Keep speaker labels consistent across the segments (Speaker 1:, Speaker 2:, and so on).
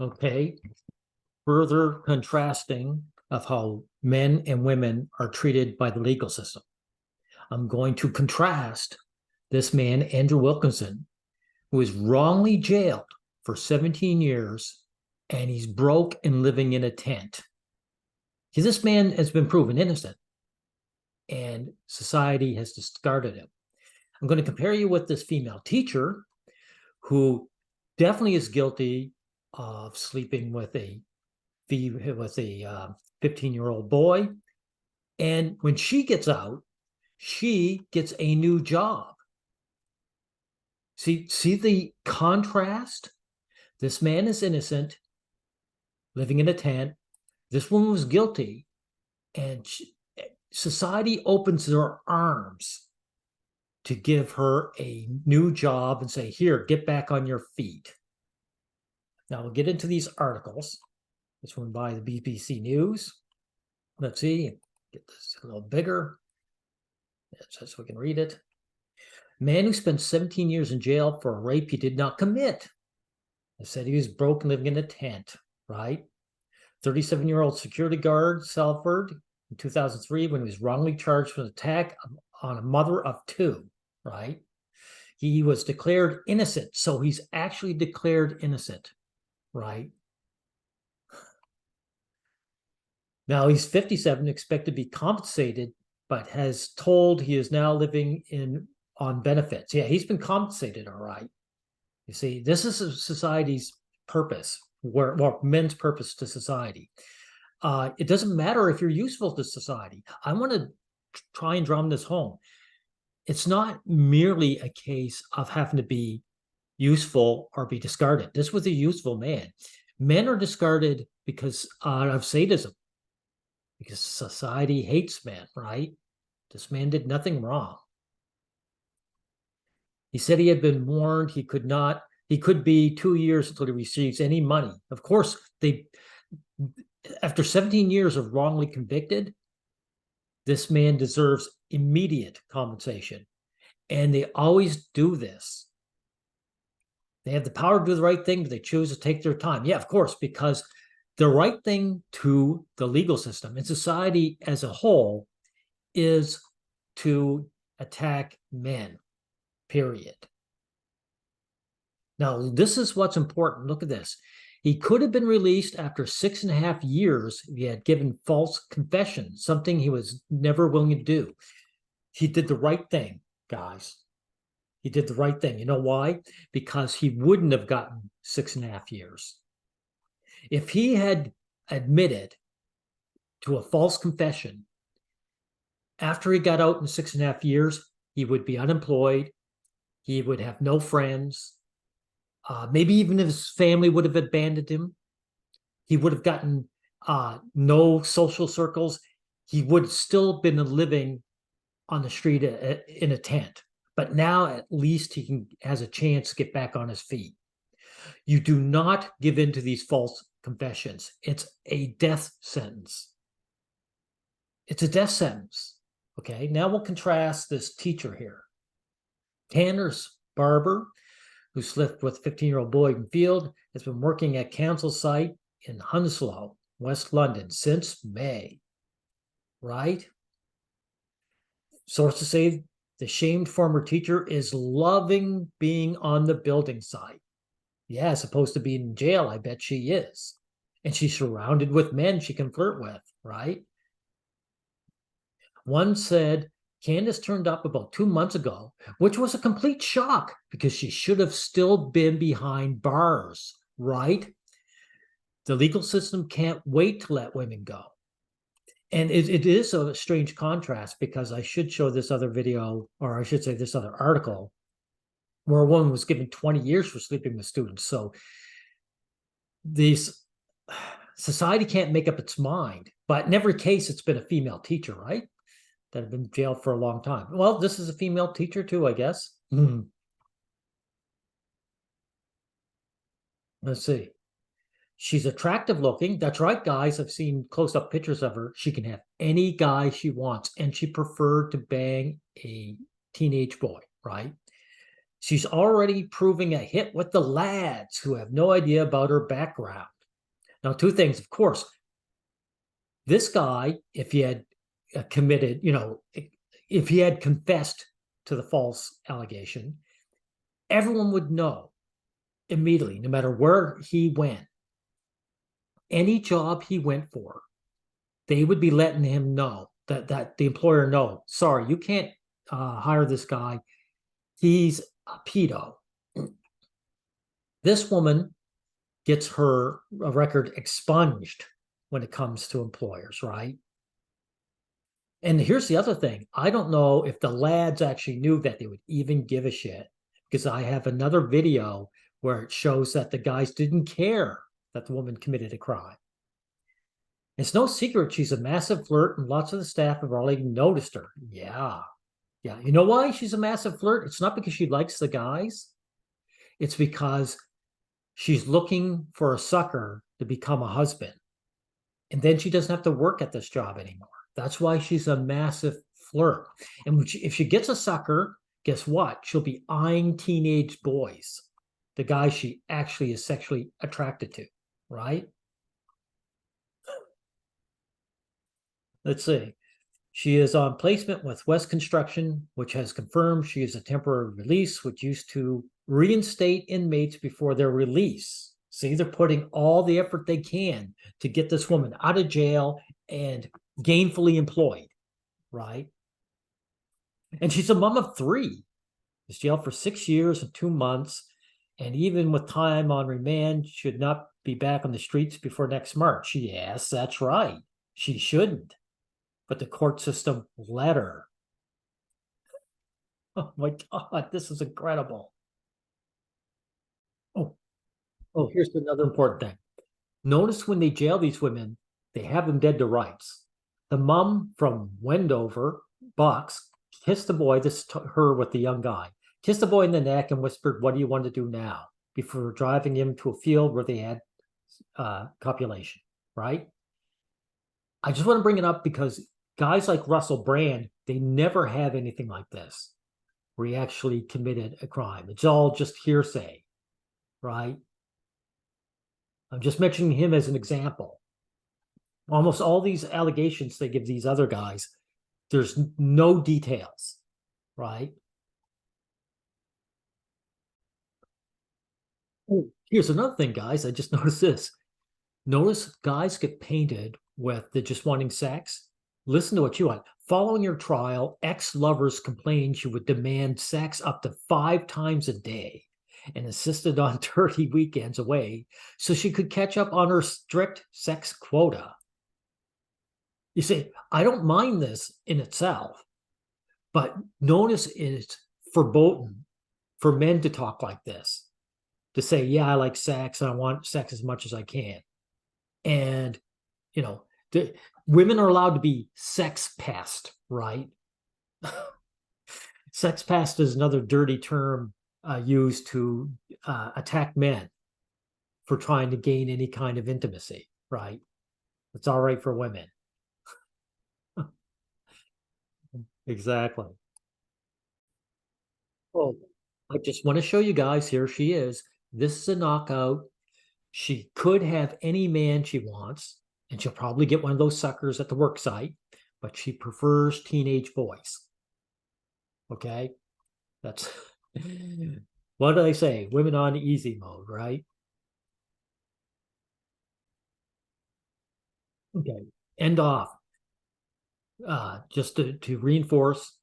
Speaker 1: Okay. Further contrasting of how men and women are treated by the legal system. I'm going to contrast this man, Andrew Wilkinson, who was wrongly jailed for 17 years, and he's broke and living in a tent. This man has been proven innocent, and society has discarded him. I'm going to compare you with this female teacher who definitely is guilty of sleeping with a 15-year-old boy. And when she gets out, she gets a new job. See the contrast? This man is innocent, living in a tent. This woman was guilty, and society opens their arms to give her a new job and say, here, get back on your feet. Now we'll get into these articles. This one by the BBC News. Let's see, get this a little bigger so we can read it. Man who spent 17 years in jail for a rape he did not commit. I said he was broke and living in a tent, right? 37-year-old security guard Salford in 2003 when he was wrongly charged with an attack on a mother of two, right? He was declared innocent, so he's actually declared innocent, right? Now he's 57, expected to be compensated, but has told he is now living on benefits. Yeah, he's been compensated, all right. You see, this is society's purpose, men's purpose to society. It doesn't matter if you're useful to society. I want to try and drum this home. It's not merely a case of having to be useful or be discarded. This was a useful man. Men are discarded because of sadism, because society hates men, right? This man did nothing wrong. He said he had been warned he could be 2 years until he receives any money. Of course, after 17 years of wrongly convicted, this man deserves immediate compensation. And they always do this. They have the power to do the right thing, but they choose to take their time. Yeah, of course, because the right thing to the legal system and society as a whole is to attack men, period. Now, this is what's important. Look at this. He could have been released after 6.5 years if he had given false confession, something he was never willing to do. He did the right thing, guys. He did the right thing. You know why? Because he wouldn't have gotten 6.5 years. If he had admitted to a false confession after he got out in 6.5 years, he would be unemployed. He would have no friends. Maybe even if his family would have abandoned him. He would have gotten no social circles. He would still have been living on the street in a tent. But now at least he has a chance to get back on his feet. You do not give in to these false confessions. It's a death sentence. It's a death sentence. Okay, now we'll contrast this teacher here. Kadice Barber, who slept with 15-year-old Boyden Field, has been working at council site in Hounslow, West London, since May. Right? Sources say the shamed former teacher is loving being on the building site. Yeah, as opposed to being in jail, I bet she is. And she's surrounded with men she can flirt with, right? One said Kadice turned up about 2 months ago, which was a complete shock because she should have still been behind bars, right? The legal system can't wait to let women go. And it is a strange contrast because I should show this other video, or I should say this other article, where a woman was given 20 years for sleeping with students. So society can't make up its mind. But in every case, it's been a female teacher, right? That have been jailed for a long time. Well, this is a female teacher too, I guess. Let's see. She's attractive looking. That's right, guys. I've seen close-up pictures of her. She can have any guy she wants, and she preferred to bang a teenage boy, right? She's already proving a hit with the lads who have no idea about her background. Now, two things, of course. This guy, if he had committed, if he had confessed to the false allegation, everyone would know immediately, no matter where he went, any job he went for, they would be letting him know that the employer know, sorry, you can't hire this guy. He's a pedo. This woman gets her record expunged when it comes to employers, right? And here's the other thing. I don't know if the lads actually knew that they would even give a shit, because I have another video where it shows that the guys didn't care that the woman committed a crime. It's no secret she's a massive flirt, and lots of the staff have already noticed her. Yeah. You know why she's a massive flirt? It's not because she likes the guys. It's because she's looking for a sucker to become a husband. And then she doesn't have to work at this job anymore. That's why she's a massive flirt. And if she gets a sucker, guess what? She'll be eyeing teenage boys, the guys she actually is sexually attracted to, right? Let's see. She is on placement with West Construction, which has confirmed she is a temporary release, which used to reinstate inmates before their release. See, they're putting all the effort they can to get this woman out of jail and gainfully employed, right? And she's a mom of 3. She's jailed for 6 years and 2 months, and even with time on remand, should not be back on the streets before next March. Yes, that's right. She shouldn't. But the court system let her. Oh my God, this is incredible. Oh, here's another important thing. Notice when they jail these women, they have them dead to rights. The mom from Wendover, Bucks, kissed the boy, this is her with the young guy, kissed the boy in the neck and whispered, what do you want to do now? Before driving him to a field where they had copulation, right? I just want to bring it up because guys like Russell Brand, they never have anything like this where he actually committed a crime. It's all just hearsay, right? I'm just mentioning him as an example. Almost all these allegations they give these other guys, there's no details, right? Oh, here's another thing, guys. I just noticed this. Notice guys get painted with the just wanting sex. Listen to what you want. Following your trial, ex-lovers complained she would demand sex up to 5 times a day and insisted on 30 weekends away so she could catch up on her strict sex quota. You see, I don't mind this in itself, but notice it's verboten for men to talk like this, to say, yeah, I like sex and I want sex as much as I can. And, women are allowed to be sex pest, right? Sex pest is another dirty term used to attack men for trying to gain any kind of intimacy, right? It's all right for women. Exactly. Oh, I just want to show you guys, here she is. This is a knockout. She could have any man she wants, and she'll probably get one of those suckers at the work site, but she prefers teenage boys. Okay? That's what do they say? Women on easy mode, right? Okay. End off. Just to reinforce,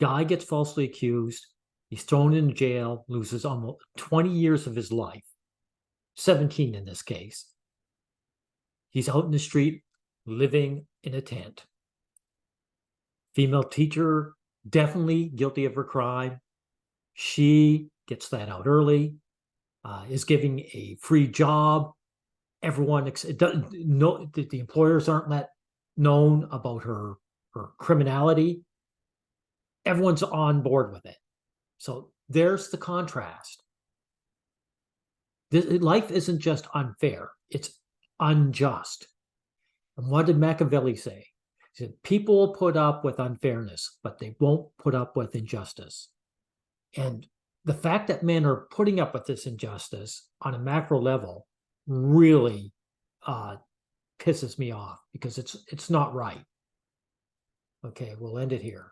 Speaker 1: guy gets falsely accused. He's thrown into jail, loses almost 20 years of his life, 17 in this case. He's out in the street, living in a tent. Female teacher, definitely guilty of her crime. She gets that out early, is giving a free job. Everyone, the employers aren't let known about her criminality. Everyone's on board with it. So there's the contrast. Life isn't just unfair, it's unjust. And what did Machiavelli say? He said, people will put up with unfairness, but they won't put up with injustice. And the fact that men are putting up with this injustice on a macro level really pisses me off, because it's not right. Okay, we'll end it here.